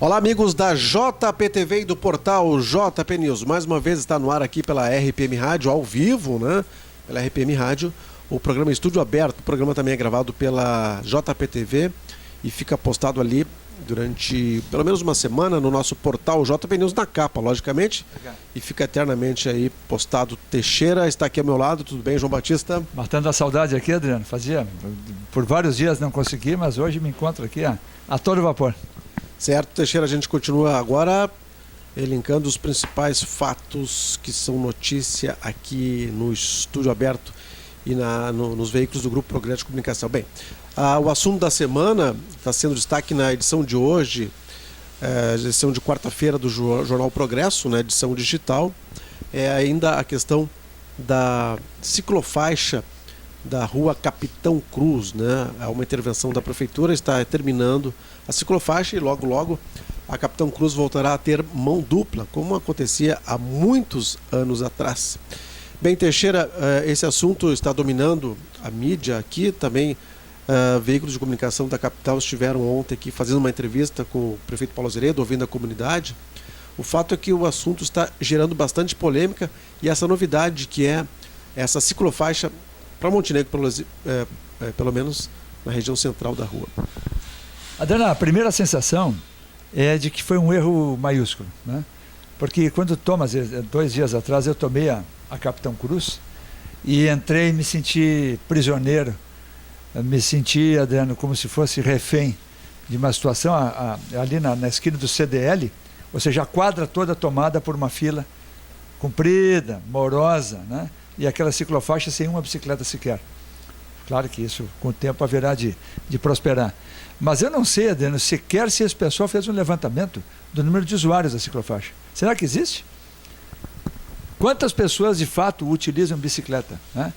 Olá, amigos da JPTV e do portal JP News. Mais uma vez está no ar aqui pela RPM Rádio, ao vivo, né? Pela RPM Rádio, o programa Estúdio Aberto. O programa também é gravado pela JPTV e fica postado ali durante pelo menos uma semana no nosso portal JP News na capa, logicamente. Obrigado. E fica eternamente aí postado. Teixeira está aqui ao meu lado. Tudo bem, João Batista? Matando a saudade aqui, Adriano. Por vários dias não consegui, mas hoje me encontro aqui a todo vapor. Certo, Teixeira, a gente continua agora elencando os principais fatos que são notícia aqui no Estúdio Aberto e nos veículos do Grupo Progresso de Comunicação. Bem, o assunto da semana está sendo destaque na edição de hoje, edição de quarta-feira do Jornal Progresso, na edição digital, é ainda a questão da ciclofaixa da rua Capitão Cruz, né? Há uma intervenção da prefeitura, está terminando a ciclofaixa e logo a Capitão Cruz voltará a ter mão dupla, como acontecia há muitos anos atrás. Bem, Teixeira, esse assunto está dominando a mídia aqui, também veículos de comunicação da capital estiveram ontem aqui fazendo uma entrevista com o prefeito Paulo Azeredo, ouvindo a comunidade. O fato é que o assunto está gerando bastante polêmica e essa novidade que é essa ciclofaixa para Montenegro, pelo menos na região central da rua. Adriano, a primeira sensação é de que foi um erro maiúsculo, né? Porque quando Thomas, 2 dias atrás, eu tomei a Capitão Cruz e entrei e me senti prisioneiro, me senti, Adriano, como se fosse refém de uma situação ali na esquina do CDL, ou seja, a quadra toda tomada por uma fila comprida, morosa, né? E aquela ciclofaixa sem uma bicicleta sequer. Claro que isso, com o tempo, haverá de prosperar. Mas eu não sei, Adriano, sequer se esse pessoal fez um levantamento do número de usuários da ciclofaixa. Será que existe? Quantas pessoas, de fato, utilizam bicicleta, né?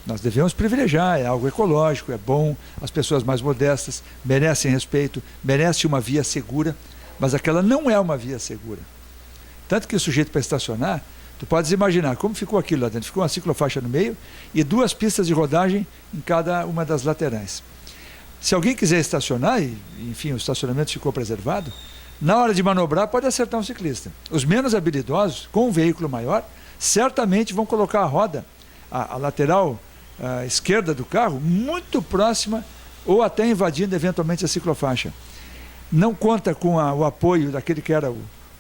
Nós devemos privilegiar, é algo ecológico, é bom, as pessoas mais modestas merecem respeito, merecem uma via segura, mas aquela não é uma via segura. Tanto que o sujeito para estacionar, tu podes imaginar como ficou aquilo lá dentro. Ficou uma ciclofaixa no meio e 2 pistas de rodagem em cada uma das laterais. Se alguém quiser estacionar, e enfim, o estacionamento ficou preservado, na hora de manobrar pode acertar um ciclista. Os menos habilidosos, com um veículo maior, certamente vão colocar a roda, a lateral esquerda do carro, muito próxima ou até invadindo eventualmente a ciclofaixa. Não conta com o apoio daquele que era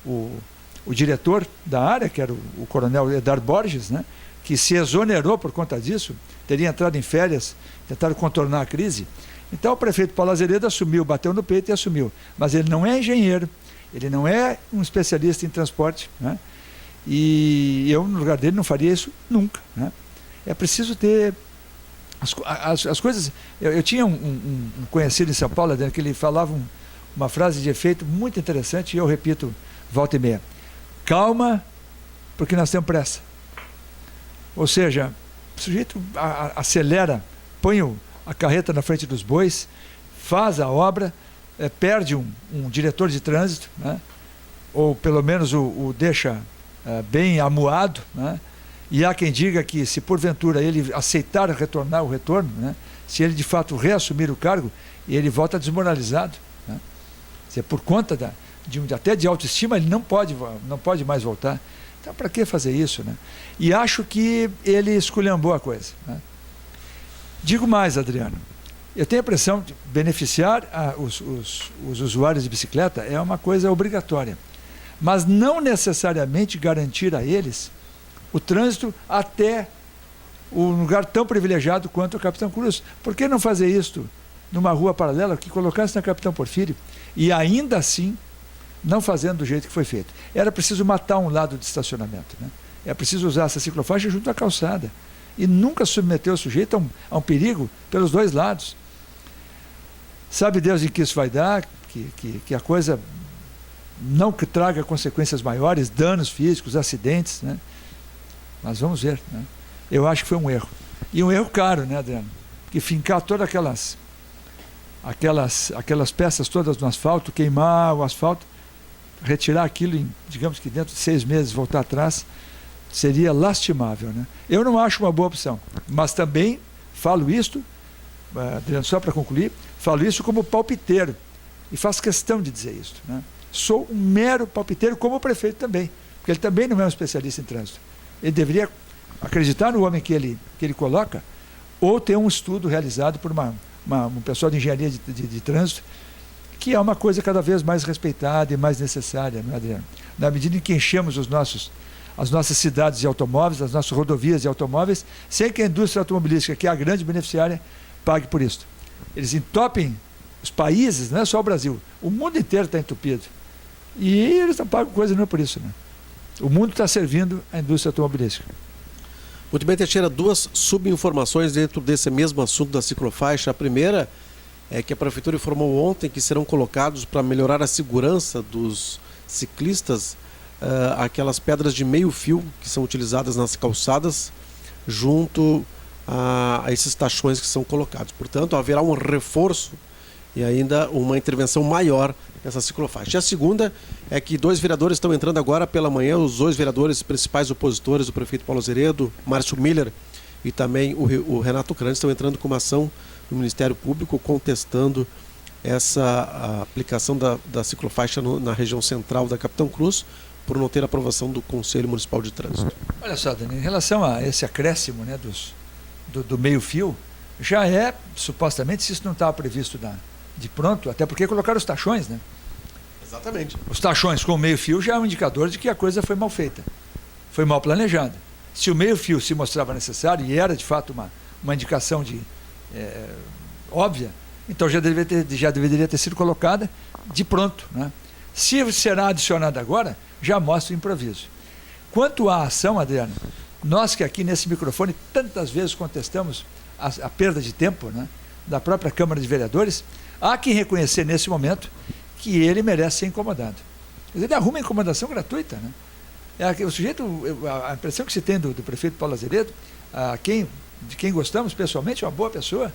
o diretor da área, que era o coronel Edar Borges, né, que se exonerou por conta disso, teria entrado em férias, tentaram contornar a crise. Então o prefeito Paulo Azeredo assumiu, bateu no peito e assumiu. Mas ele não é engenheiro, ele não é um especialista em transporte, né, e eu, no lugar dele, não faria isso nunca, né. É preciso ter as coisas. Eu tinha um conhecido em São Paulo, que ele falava uma frase de efeito muito interessante, e eu repito volta e meia: calma, porque nós temos pressa. Ou seja, o sujeito acelera, põe a carreta na frente dos bois, faz a obra, perde um diretor de trânsito, né? Ou pelo menos o deixa bem amuado, né? E há quem diga que, se porventura ele aceitar retornar o retorno, né? Se ele de fato reassumir o cargo, ele volta desmoralizado, né? Se por conta até de autoestima, ele não pode mais voltar. Então, para que fazer isso, né? E acho que ele esculhambou a coisa, né? Digo mais, Adriano, eu tenho a impressão de beneficiar os usuários de bicicleta é uma coisa obrigatória, mas não necessariamente garantir a eles o trânsito até um lugar tão privilegiado quanto o Capitão Cruz. Por que não fazer isto numa rua paralela que colocasse na Capitão Porfírio e ainda assim não fazendo do jeito que foi feito? Era preciso matar um lado de estacionamento, né? É preciso usar essa ciclofaixa junto à calçada e nunca submeter o sujeito a um perigo pelos 2 lados. Sabe Deus em que isso vai dar, que a coisa não que traga consequências maiores, danos físicos, acidentes, né? Mas vamos ver, né? Eu acho que foi um erro. E um erro caro, né, Adriano? Que fincar todas aquelas peças todas no asfalto, queimar o asfalto, retirar aquilo em, digamos que dentro de 6 meses, voltar atrás, seria lastimável, né? Eu não acho uma boa opção, mas também falo isto, Adriano, só para concluir, falo isso como palpiteiro, e faço questão de dizer isso, né? sou um mero palpiteiro, como o prefeito também, porque ele também não é um especialista em trânsito. Ele deveria acreditar no homem que ele coloca, ou ter um estudo realizado por um pessoal de engenharia de trânsito, que é uma coisa cada vez mais respeitada e mais necessária, não é, Adriano? Na medida em que enchemos as nossas cidades de automóveis, as nossas rodovias de automóveis, sem que a indústria automobilística, que é a grande beneficiária, pague por isso. Eles entopem os países, não é só o Brasil, o mundo inteiro está entupido. E eles não pagam coisa não é por isso, né? O mundo está servindo a indústria automobilística. Muito bem, Teixeira, duas subinformações dentro desse mesmo assunto da ciclofaixa. A primeira é que a Prefeitura informou ontem que serão colocados, para melhorar a segurança dos ciclistas, aquelas pedras de meio fio que são utilizadas nas calçadas junto a esses tachões que são colocados. Portanto, haverá um reforço e ainda uma intervenção maior nessa ciclofaixa. E a segunda é que 2 vereadores estão entrando agora pela manhã, os 2 vereadores principais opositores do prefeito Paulo Azeredo, Márcio Miller e também o Renato Crane, estão entrando com uma ação no Ministério Público contestando essa aplicação da ciclofaixa na região central da Capitão Cruz, por não ter aprovação do Conselho Municipal de Trânsito. Olha só, Dani, em relação a esse acréscimo, né, do meio fio, já é, supostamente, se isso não estava previsto de pronto, até porque colocaram os tachões, né? Exatamente. Os tachões com o meio fio já é um indicador de que a coisa foi mal feita, foi mal planejada. Se o meio fio se mostrava necessário, e era de fato uma indicação óbvia, então já deveria ter sido colocada de pronto, né? Se será adicionada agora, já mostra o improviso. Quanto à ação, Adriano, nós que aqui nesse microfone tantas vezes contestamos a perda de tempo, né, da própria Câmara de Vereadores, há que reconhecer nesse momento que ele merece ser incomodado. Ele arruma incomodação gratuita, né? O sujeito, a impressão que se tem do prefeito Paulo Azeredo, de quem gostamos pessoalmente, é uma boa pessoa,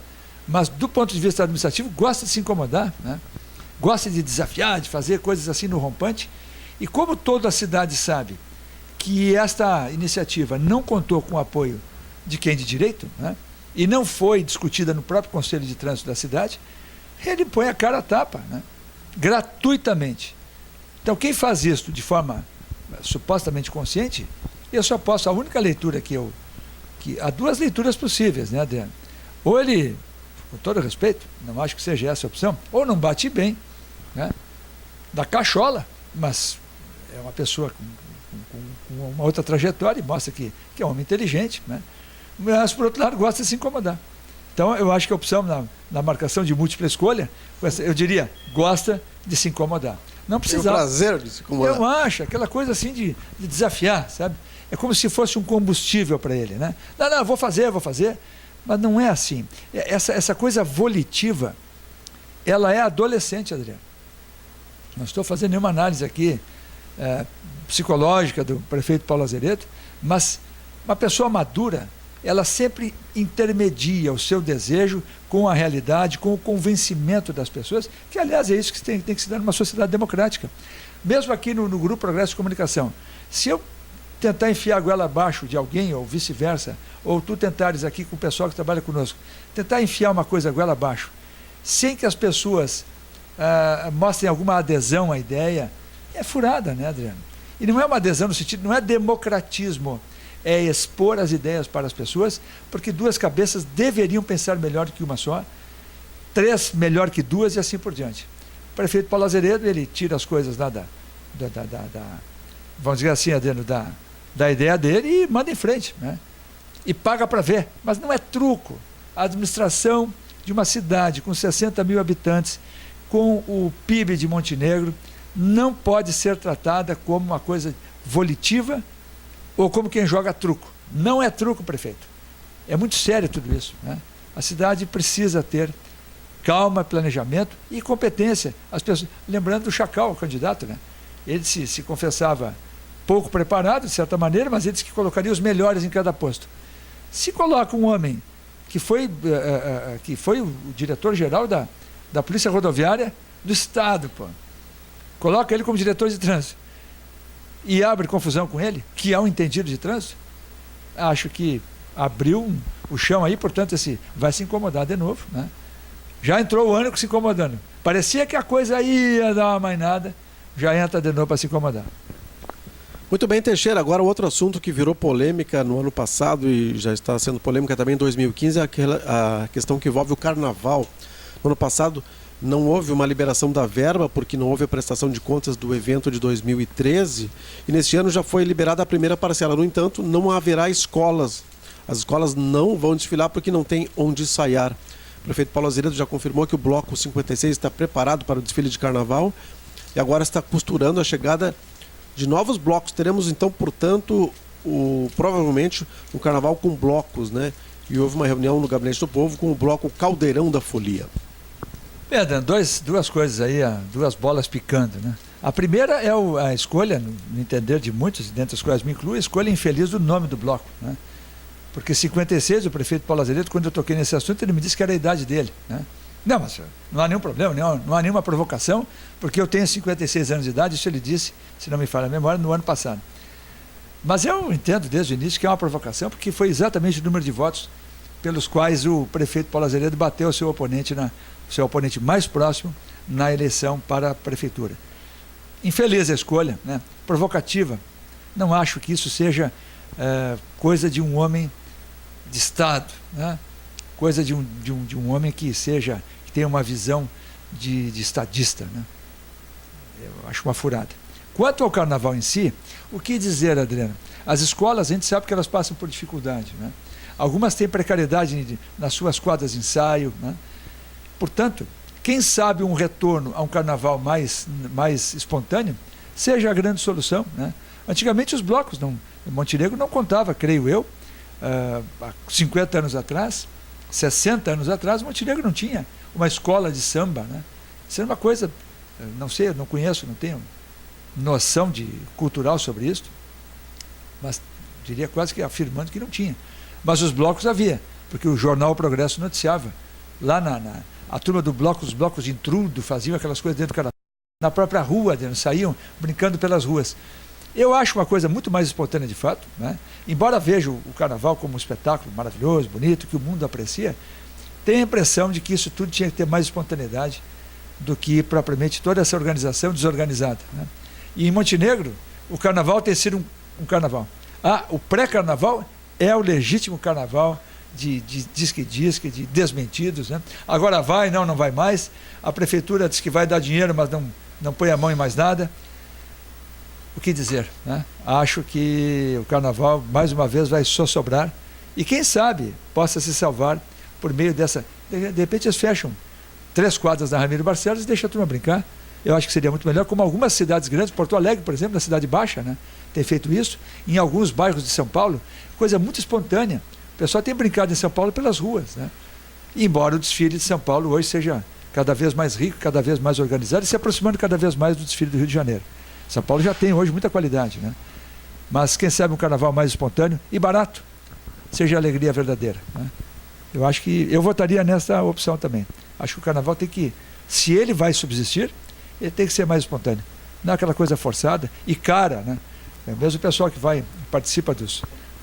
mas do ponto de vista administrativo gosta de se incomodar, né? Gosta de desafiar, de fazer coisas assim no rompante. E como toda a cidade sabe que esta iniciativa não contou com o apoio de quem de direito, né, e não foi discutida no próprio Conselho de Trânsito da cidade, ele põe a cara a tapa, né, gratuitamente. Então quem faz isso de forma supostamente consciente, a única leitura há 2 leituras possíveis, né, Adriano? Ou ele, com todo respeito, não acho que seja essa a opção, ou não bate bem, né, da cachola, mas é uma pessoa com uma outra trajetória e mostra que é um homem inteligente, né, mas por outro lado gosta de se incomodar. Então eu acho que a opção na marcação de múltipla escolha, eu diria, gosta de se incomodar. Não precisa. Tem o prazer de se incomodar. Eu acho, aquela coisa assim de desafiar, sabe? É como se fosse um combustível para ele, né? Não, vou fazer, mas não é assim. Essa coisa volitiva, ela é adolescente, Adriano. Não estou fazendo nenhuma análise aqui psicológica do prefeito Paulo Azeredo, mas uma pessoa madura, ela sempre intermedia o seu desejo com a realidade, com o convencimento das pessoas, que aliás é isso que tem que se dar numa sociedade democrática. Mesmo aqui no Grupo Progresso de Comunicação, se eu tentar enfiar a goela abaixo de alguém, ou vice-versa, ou tu tentares aqui com o pessoal que trabalha conosco, tentar enfiar uma coisa a goela abaixo, sem que as pessoas mostrem alguma adesão à ideia, é furada, né, Adriano? E não é uma adesão no sentido, não é democratismo, é expor as ideias para as pessoas, porque 2 cabeças deveriam pensar melhor do que uma só, 3 melhor que 2 e assim por diante. O prefeito Paulo Azeredo, ele tira as coisas lá vamos dizer assim, Adriano, da ideia dele e manda em frente, né? E paga para ver, mas não é truco. A administração de uma cidade com 60 mil habitantes, com o PIB de Montenegro, não pode ser tratada como uma coisa volitiva ou como quem joga truco. Não é truco, prefeito. É muito sério tudo isso, né? A cidade precisa ter calma, planejamento e competência. As pessoas, lembrando do Chacal, o candidato, né? Ele se confessava pouco preparado, de certa maneira, mas ele disse que colocaria os melhores em cada posto. Se coloca um homem que foi o diretor-geral da Polícia Rodoviária do Estado, coloca ele como diretor de trânsito e abre confusão com ele, que é um entendido de trânsito, acho que abriu o chão aí, portanto, vai se incomodar de novo, né? Já entrou o ânico se incomodando. Parecia que a coisa ia dar uma mainada, já entra de novo para se incomodar. Muito bem, Teixeira. Agora outro assunto que virou polêmica no ano passado e já está sendo polêmica também em 2015 é a questão que envolve o carnaval. No ano passado não houve uma liberação da verba porque não houve a prestação de contas do evento de 2013 e neste ano já foi liberada a primeira parcela. No entanto, não haverá escolas. As escolas não vão desfilar porque não tem onde ensaiar. O prefeito Paulo Azeredo já confirmou que o Bloco 56 está preparado para o desfile de carnaval e agora está costurando a chegada de novos blocos. Teremos então, portanto, provavelmente um carnaval com blocos, né? E houve uma reunião no Gabinete do Povo com o bloco Caldeirão da Folia. Dan, duas coisas aí, duas bolas picando, né? A primeira é a escolha, no entender de muitos, dentre as quais me incluo, a escolha infeliz do nome do bloco, né? Porque 56, o prefeito Paulo Azeredo, quando eu toquei nesse assunto, ele me disse que era a idade dele, né? Não, mas não há nenhum problema, não há nenhuma provocação, porque eu tenho 56 anos de idade, isso ele disse, se não me falha a memória, no ano passado. Mas eu entendo desde o início que é uma provocação, porque foi exatamente o número de votos pelos quais o prefeito Paulo Azeredo bateu o seu oponente mais próximo na eleição para a prefeitura. Infeliz a escolha, né? Provocativa. Não acho que isso seja coisa de um homem de Estado, né? Coisa de um homem que tenha uma visão de estadista, né? Eu acho uma furada. Quanto ao carnaval em si, o que dizer, Adriano? As escolas, a gente sabe que elas passam por dificuldade, né? Algumas têm precariedade nas suas quadras de ensaio, né? Portanto, quem sabe um retorno a um carnaval mais espontâneo seja a grande solução, né? Antigamente os blocos, Montenegro não contava, creio eu, há 50 anos atrás, 60 anos atrás, Montenegro não tinha uma escola de samba, né? Isso era uma coisa, não sei, não conheço, não tenho noção cultural sobre isso, mas diria quase que afirmando que não tinha. Mas os blocos havia, porque o jornal O Progresso noticiava. Lá a turma os blocos de intrudo, faziam aquelas coisas dentro do carnaval. Na própria rua, saíam brincando pelas ruas. Eu acho uma coisa muito mais espontânea de fato, né? Embora veja o carnaval como um espetáculo maravilhoso, bonito, que o mundo aprecia, tenho a impressão de que isso tudo tinha que ter mais espontaneidade do que propriamente toda essa organização desorganizada, né? E em Montenegro, o carnaval tem sido um carnaval. O pré-carnaval é o legítimo carnaval de disque, de desmentidos, né? Agora não vai mais. A prefeitura diz que vai dar dinheiro, mas não põe a mão em mais nada. O que dizer, né? Acho que o carnaval, mais uma vez, vai só sobrar. E quem sabe possa se salvar por meio dessa... De repente eles fecham 3 quadras da Ramiro Barcelos e deixam a turma brincar. Eu acho que seria muito melhor, como algumas cidades grandes, Porto Alegre, por exemplo, na Cidade Baixa, né? Tem feito isso. Em alguns bairros de São Paulo, coisa muito espontânea. O pessoal tem brincado em São Paulo pelas ruas, né? E embora o desfile de São Paulo hoje seja cada vez mais rico, cada vez mais organizado e se aproximando cada vez mais do desfile do Rio de Janeiro. São Paulo já tem hoje muita qualidade, né? Mas quem sabe um carnaval mais espontâneo e barato seja a alegria verdadeira, né? Eu acho que eu votaria nessa opção também. Acho que o carnaval tem que, se ele vai subsistir, ele tem que ser mais espontâneo. Não é aquela coisa forçada e cara, né? Mesmo o pessoal que participa do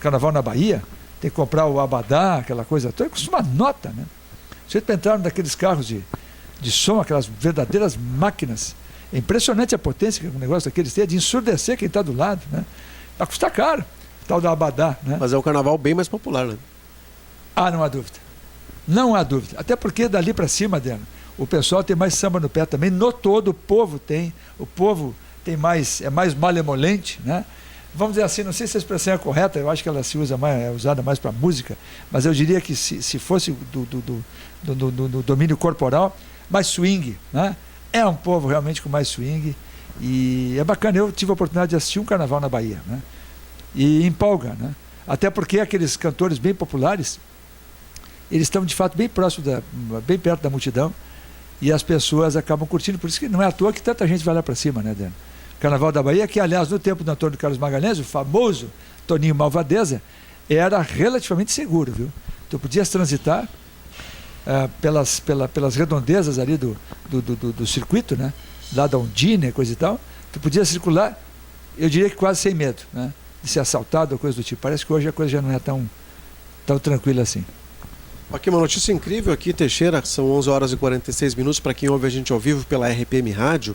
carnaval na Bahia, tem que comprar o abadá, aquela coisa toda, custa uma nota, né? Vocês entraram naqueles carros de som, aquelas verdadeiras máquinas. É impressionante a potência que o negócio daqueles tem, de ensurdecer quem está do lado, né? Vai custar caro, tal do abadá, né? Mas é um carnaval bem mais popular, né? Não há dúvida. Não há dúvida. Até porque dali para cima, Adriano, o pessoal tem mais samba no pé também. No todo, o povo tem mais, é mais malemolente, né? Vamos dizer assim, não sei se a expressão é correta, eu acho que ela é usada mais para música, mas eu diria que se fosse do domínio corporal, mais swing, né? É um povo realmente com mais swing e é bacana. Eu tive a oportunidade de assistir um carnaval na Bahia, né? E empolga, né? Até porque aqueles cantores bem populares, eles estão de fato bem bem perto da multidão e as pessoas acabam curtindo, por isso que não é à toa que tanta gente vai lá para cima, né, Dano? Carnaval da Bahia, que aliás no tempo do Antônio Carlos Magalhães, o famoso Toninho Malvadeza, era relativamente seguro, viu? Tu podias transitar pelas redondezas ali do circuito, né? Lá da Ondina, coisa e tal, tu podia circular, eu diria que quase sem medo, né? De ser assaltado ou coisa do tipo. Parece que hoje a coisa já não é tão tranquila assim. Aqui uma notícia incrível aqui, Teixeira, são 11 horas e 46 minutos para quem ouve a gente ao vivo pela RPM Rádio.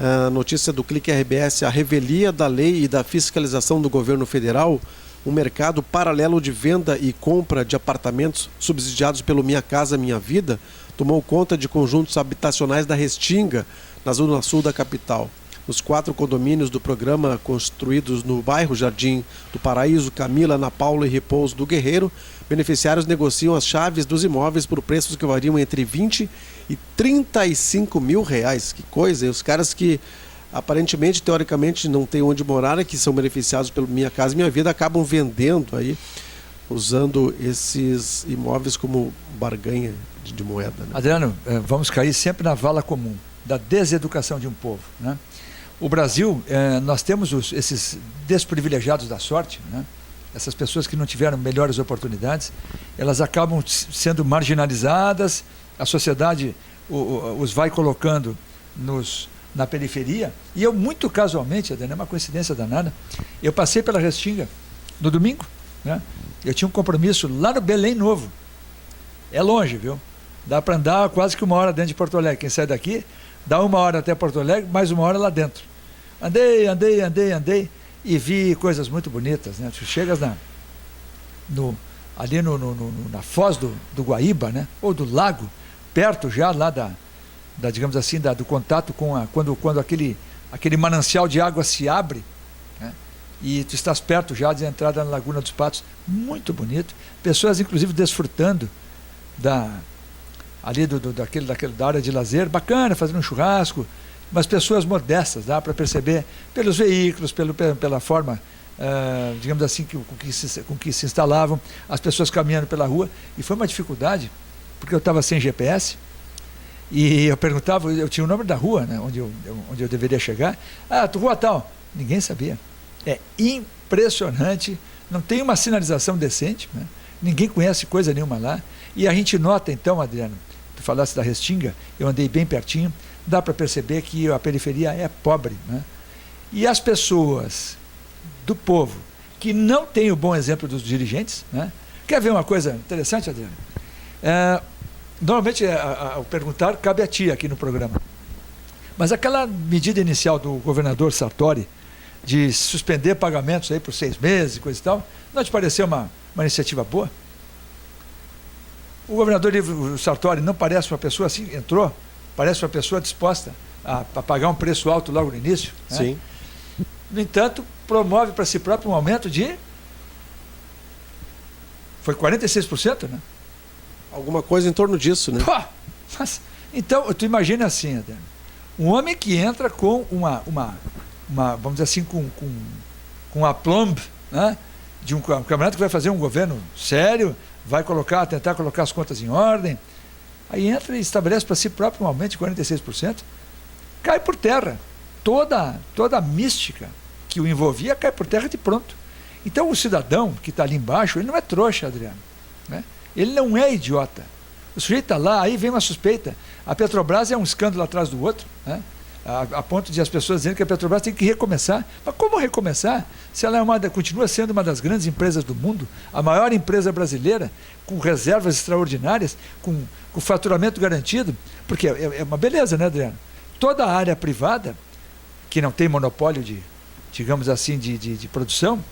A notícia do Clique RBS, a revelia da lei e da fiscalização do governo federal, um mercado paralelo de venda e compra de apartamentos subsidiados pelo Minha Casa Minha Vida, tomou conta de conjuntos habitacionais da Restinga, na zona sul da capital. Os 4 condomínios do programa, construídos no bairro Jardim do Paraíso, Camila, Ana Paula e Repouso do Guerreiro, beneficiários negociam as chaves dos imóveis por preços que variam entre 20 e 35 mil reais. Que coisa! E os caras que aparentemente, teoricamente, não têm onde morar, que são beneficiados pelo Minha Casa Minha Vida, acabam vendendo aí, usando esses imóveis como barganha de moeda. Né? Adriano, vamos cair sempre na vala comum da deseducação de um povo, né? O Brasil, nós temos esses desprivilegiados da sorte, né? Essas pessoas que não tiveram melhores oportunidades, elas acabam sendo marginalizadas, a sociedade os vai colocando na periferia, e eu muito casualmente, é uma coincidência danada, eu passei pela Restinga no domingo, né? Eu tinha um compromisso lá no Belém Novo, é longe, viu? Dá para andar quase que 1 hora dentro de Porto Alegre, quem sai daqui, dá 1 hora até Porto Alegre, mais 1 hora lá dentro. Andei e vi coisas muito bonitas, né? Tu chegas ali na foz do Guaíba, né? Ou do lago, perto já lá digamos assim, do contato com quando aquele manancial de água se abre, né? E tu estás perto já de entrada na Laguna dos Patos, muito bonito, pessoas inclusive desfrutando da área de lazer, bacana, fazendo um churrasco, mas pessoas modestas, dá para perceber pelos veículos, pela forma, digamos assim, com que se instalavam, as pessoas caminhando pela rua, e foi uma dificuldade, porque eu estava sem GPS, e eu perguntava, eu tinha o nome da rua, né, onde eu deveria chegar, rua tal, ninguém sabia. É impressionante, não tem uma sinalização decente, né? Ninguém conhece coisa nenhuma lá, e a gente nota então, Adriano, tu falasse da Restinga, eu andei bem pertinho, dá para perceber que a periferia é pobre, né? E as pessoas do povo que não têm o bom exemplo dos dirigentes, né? Quer ver uma coisa interessante, Adriano? Normalmente, ao perguntar, cabe a ti aqui no programa. Mas aquela medida inicial do governador Sartori de suspender pagamentos aí por 6 meses e coisa e tal, não te pareceu uma iniciativa boa? O governador Sartori não parece uma pessoa assim, entrou, parece uma pessoa disposta a pagar um preço alto logo no início, né? Sim. No entanto, promove para si próprio um aumento foi 46%, né? Alguma coisa em torno disso, né? Pô, então, tu imagina assim, Adriano, um homem que entra com uma vamos dizer assim, com a plomb, né? De um camarada que vai fazer um governo sério, vai tentar colocar as contas em ordem, aí entra e estabelece para si próprio um aumento de 46%, cai por terra. Toda a mística que o envolvia cai por terra de pronto. Então o cidadão que está ali embaixo, ele não é trouxa, Adriano, né? Ele não é idiota. O sujeito está lá, aí vem uma suspeita. A Petrobras é um escândalo atrás do outro, né? A ponto de as pessoas dizendo que a Petrobras tem que recomeçar. Mas como recomeçar? Se ela continua sendo uma das grandes empresas do mundo, a maior empresa brasileira, com reservas extraordinárias, com faturamento garantido, porque é uma beleza, né, Adriano? Toda a área privada, que não tem monopólio digamos assim, de produção,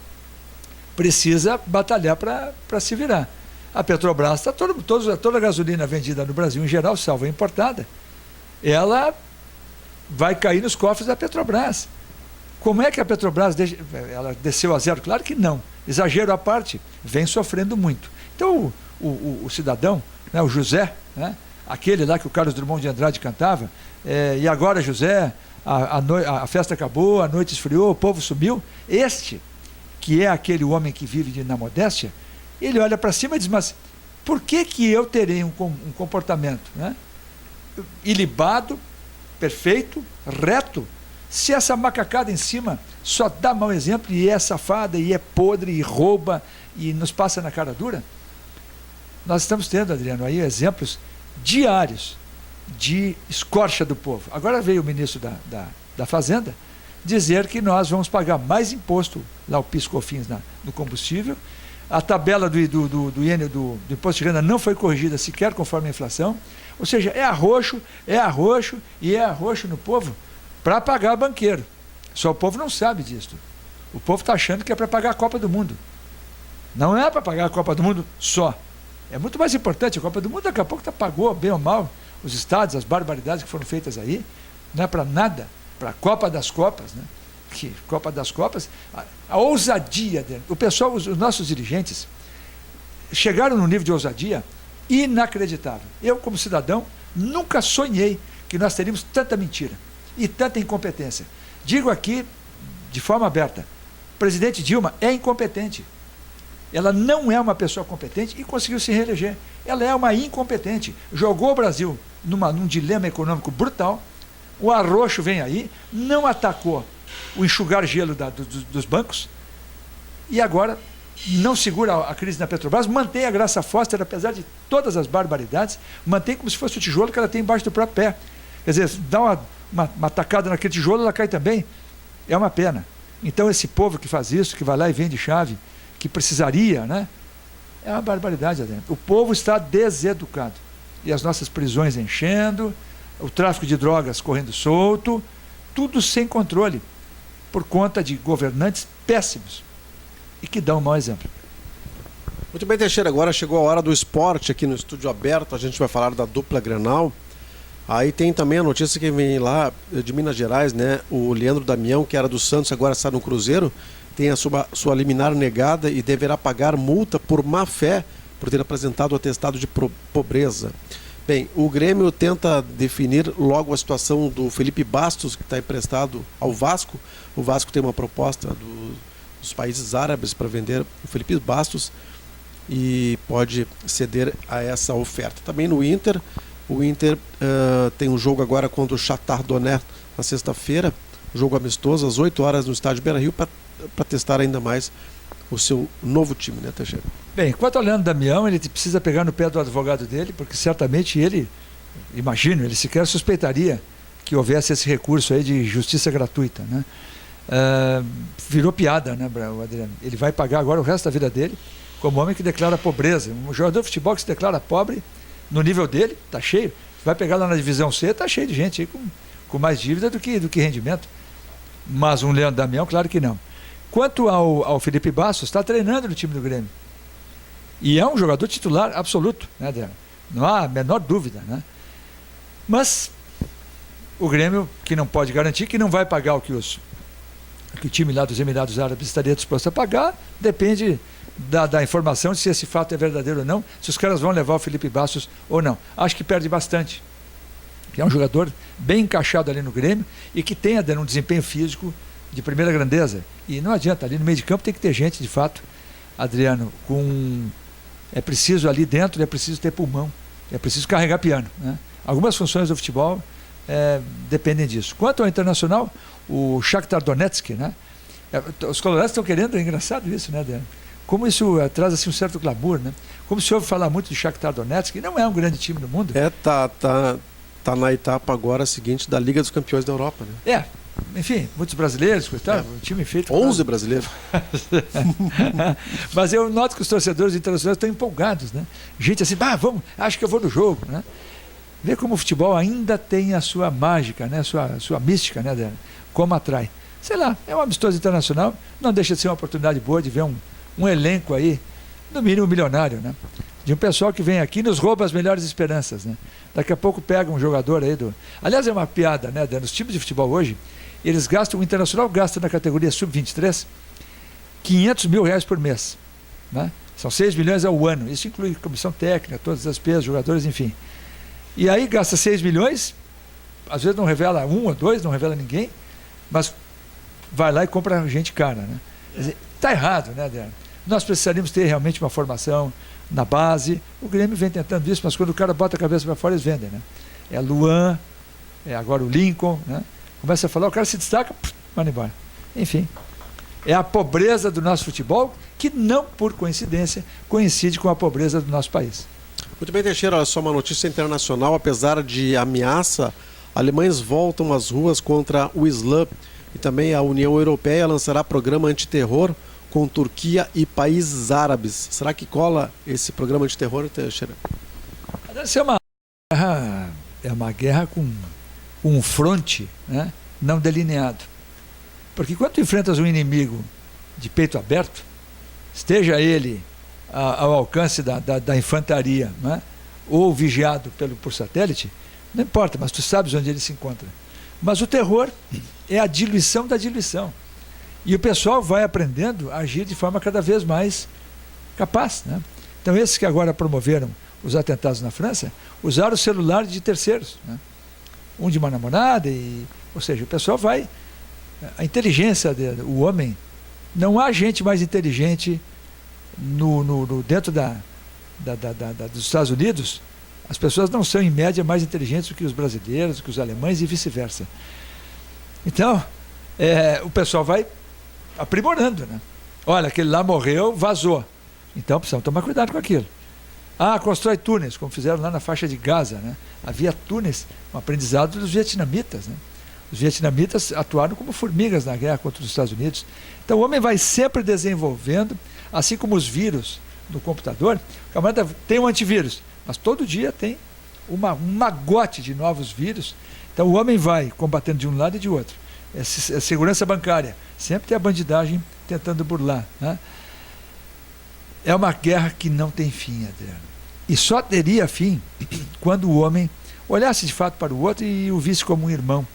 precisa batalhar para se virar. A Petrobras, toda a gasolina vendida no Brasil, em geral, salvo a importada, ela vai cair nos cofres da Petrobras. Como é que a Petrobras ela desceu a zero? Claro que não. Exagero à parte, vem sofrendo muito. Então, o cidadão, né, o José, né, aquele lá que o Carlos Drummond de Andrade cantava, e agora, José, a festa acabou, a noite esfriou, o povo sumiu. Este, que é aquele homem que vive na modéstia, ele olha para cima e diz, mas por que eu terei um comportamento, né, ilibado, perfeito, reto, se essa macacada em cima só dá mau exemplo e é safada, e é podre, e rouba, e nos passa na cara dura? Nós estamos tendo, Adriano, aí exemplos diários de escorcha do povo. Agora veio o ministro da Fazenda dizer que nós vamos pagar mais imposto, lá o PIS/COFINS no combustível. A tabela do imposto de renda não foi corrigida sequer conforme a inflação. Ou seja, é arroxo no povo. para pagar banqueiro. Só o povo não sabe disso. O povo está achando que é para pagar a Copa do Mundo. Não é para pagar a Copa do Mundo só. É muito mais importante. A Copa do Mundo daqui a pouco pagou, bem ou mal, os estádios, as barbaridades que foram feitas aí. Não é para nada. Para a Copa das Copas, né? Que Copa das Copas, a ousadia dele. O pessoal, os nossos dirigentes, chegaram num nível de ousadia inacreditável. Eu, como cidadão, nunca sonhei que nós teríamos tanta mentira e tanta incompetência. Digo aqui, de forma aberta, o presidente Dilma é incompetente. Ela não é uma pessoa competente e conseguiu se reeleger. Ela é uma incompetente. Jogou o Brasil num dilema econômico brutal. O arroxo vem aí, não atacou o enxugar gelo dos bancos e agora não segura a crise na Petrobras, mantém a Graça Foster, apesar de todas as barbaridades, mantém como se fosse o tijolo que ela tem embaixo do próprio pé. Quer dizer, dá uma tacada naquele tijolo, ela cai também. É uma pena. Então esse povo que faz isso, que vai lá e vende chave, que precisaria, né? É uma barbaridade, Adriano. O povo está deseducado. E as nossas prisões enchendo, o tráfico de drogas correndo solto, tudo sem controle, por conta de governantes péssimos e que dão um mau exemplo. Muito bem, Teixeira, agora chegou a hora do esporte aqui no Estúdio Aberto. A gente vai falar da dupla Grenal. Aí tem também a notícia que vem lá de Minas Gerais, né? O Leandro Damião, que era do Santos, agora está no Cruzeiro, tem a sua liminar negada e deverá pagar multa por má fé por ter apresentado o atestado de pobreza. Bem, o Grêmio tenta definir logo a situação do Felipe Bastos, que está emprestado ao Vasco. O Vasco tem uma proposta dos países árabes para vender o Felipe Bastos e pode ceder a essa oferta. Também no Inter, o Inter tem um jogo agora contra o Shakhtar Donetsk na sexta-feira, jogo amistoso às 8 horas no estádio Beira-Rio para testar ainda mais o seu novo time, né, Teixeira? Bem, quanto ao Leandro Damião, ele precisa pegar no pé do advogado dele, porque certamente ele, imagino, ele sequer suspeitaria que houvesse esse recurso aí de justiça gratuita, né? Virou piada, né, Adriano? Ele vai pagar agora o resto da vida dele como homem que declara pobreza. Um jogador de futebol que se declara pobre no nível dele, tá cheio. Vai pegar lá na divisão C, tá cheio de gente aí com mais dívida do que rendimento. Mas um Leandro Damião, claro que não. Quanto ao Felipe Bastos, está treinando no time do Grêmio. E é um jogador titular absoluto, né, Adriano? Não há a menor dúvida, né? Mas o Grêmio, que não pode garantir, que não vai pagar o que o time lá dos Emirados Árabes estaria disposto a pagar, depende da informação de se esse fato é verdadeiro ou não, se os caras vão levar o Felipe Bastos ou não. Acho que perde bastante. Que é um jogador bem encaixado ali no Grêmio e que tem um desempenho físico de primeira grandeza. E não adianta, ali no meio de campo tem que ter gente, de fato, Adriano, é preciso ali dentro, é preciso ter pulmão, é preciso carregar piano, né? Algumas funções do futebol dependem disso. Quanto ao Internacional, o Shakhtar Donetsk, né? Os colorados estão querendo, é engraçado isso, né, Adriano? Como isso traz assim, um certo glamour, né? Como se ouve falar muito do Shakhtar Donetsk, que não é um grande time do mundo. Tá na etapa agora seguinte da Liga dos Campeões da Europa, né? Enfim, muitos brasileiros, um time feito... 11 brasileiros. Mas eu noto que os torcedores internacionais estão empolgados, né? Gente assim, vamos, acho que eu vou no jogo, né? Vê como o futebol ainda tem a sua mágica, né? Sua mística, né, Adriano? Como atrai. Sei lá, é um amistoso internacional, não deixa de ser uma oportunidade boa de ver um elenco aí, no mínimo milionário, né? De um pessoal que vem aqui e nos rouba as melhores esperanças, né? Daqui a pouco pega um jogador aí Aliás, é uma piada, né, Adriano? Os times de futebol hoje, eles gastam, o Internacional gasta na categoria Sub-23 R$500 mil por mês, né? São 6 milhões ao ano. Isso inclui comissão técnica, todas as despesas, jogadores, enfim. E aí gasta 6 milhões, às vezes não revela 1 ou 2, não revela ninguém, mas vai lá e compra gente cara, né? Quer dizer, tá errado, né, Adriano? Nós precisaríamos ter realmente uma formação na base. O Grêmio vem tentando isso, mas quando o cara bota a cabeça para fora, eles vendem, né? É Luan, agora o Lincoln, né? Começa a falar, o cara se destaca, vai embora. Enfim, é a pobreza do nosso futebol que não, por coincidência, coincide com a pobreza do nosso país. Muito bem, Teixeira, olha só uma notícia internacional. Apesar de ameaça, alemães voltam às ruas contra o Islã e também a União Europeia lançará programa antiterror com Turquia e países árabes. Será que cola esse programa antiterror, Teixeira? Deve ser uma guerra com um fronte, né, não delineado. Porque quando tu enfrentas um inimigo de peito aberto, esteja ele ao alcance da infantaria, né? Ou vigiado por satélite, não importa, mas tu sabes onde ele se encontra. Mas o terror é a diluição da diluição. E o pessoal vai aprendendo a agir de forma cada vez mais capaz, né? Então, esses que agora promoveram os atentados na França, usaram o celular de terceiros, né? Um de uma namorada, ou seja, o pessoal vai... A inteligência, o homem, não há gente mais inteligente dentro dos Estados Unidos. As pessoas não são, em média, mais inteligentes do que os brasileiros, do que os alemães e vice-versa. Então, o pessoal vai aprimorando, né? Olha, aquele lá morreu, vazou. Então, precisamos tomar cuidado com aquilo. Constrói túneis, como fizeram lá na faixa de Gaza, né? Havia túneis, um aprendizado dos vietnamitas, né? Os vietnamitas atuaram como formigas na guerra contra os Estados Unidos. Então, o homem vai sempre desenvolvendo, assim como os vírus no computador. O camarada tem um antivírus, mas todo dia tem um magote de novos vírus. Então, o homem vai combatendo de um lado e de outro. É segurança bancária. Sempre tem a bandidagem tentando burlar, né? É uma guerra que não tem fim, Adriano. E só teria fim quando o homem olhasse de fato para o outro e o visse como um irmão,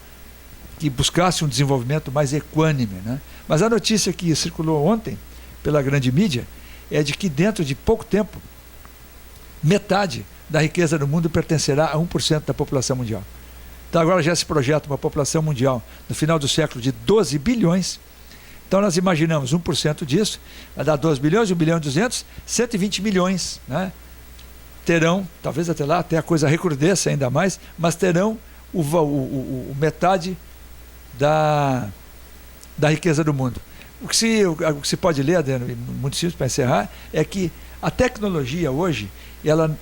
que buscasse um desenvolvimento mais equânime, né? Mas a notícia que circulou ontem pela grande mídia é de que dentro de pouco tempo, metade da riqueza do mundo pertencerá a 1% da população mundial. Então agora já se projeta uma população mundial no final do século de 12 bilhões. Então nós imaginamos 1% disso, vai dar 12 bilhões, 1 bilhão e 200, 120 milhões, né? Terão, talvez até lá, até a coisa recrudesça ainda mais, mas terão metade da riqueza do mundo. O que se pode ler, Adriano, muito simples para encerrar, é que a tecnologia hoje, ela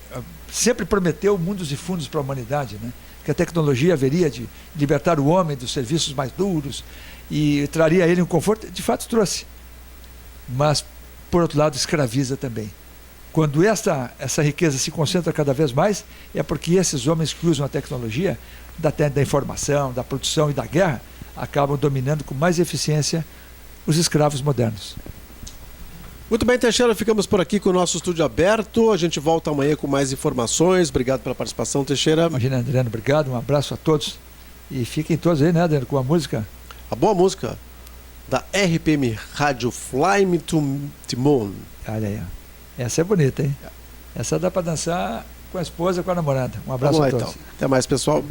sempre prometeu mundos e fundos para a humanidade, né? Que a tecnologia haveria de libertar o homem dos serviços mais duros e traria a ele um conforto. De fato trouxe, mas por outro lado escraviza também. Quando essa riqueza se concentra cada vez mais, é porque esses homens que usam a tecnologia da informação, da produção e da guerra acabam dominando com mais eficiência os escravos modernos. Muito bem, Teixeira, ficamos por aqui com o nosso estúdio aberto. A gente volta amanhã com mais informações. Obrigado pela participação, Teixeira. Imagina, Adriano, obrigado, um abraço a todos. E fiquem todos aí, né, Adriano, com a música. A boa música da RPM Rádio Fly Me to the Moon. Olha aí, ó. Essa é bonita, hein? Essa dá para dançar com a esposa, com a namorada. Um abraço a todos. Então. Até mais, pessoal.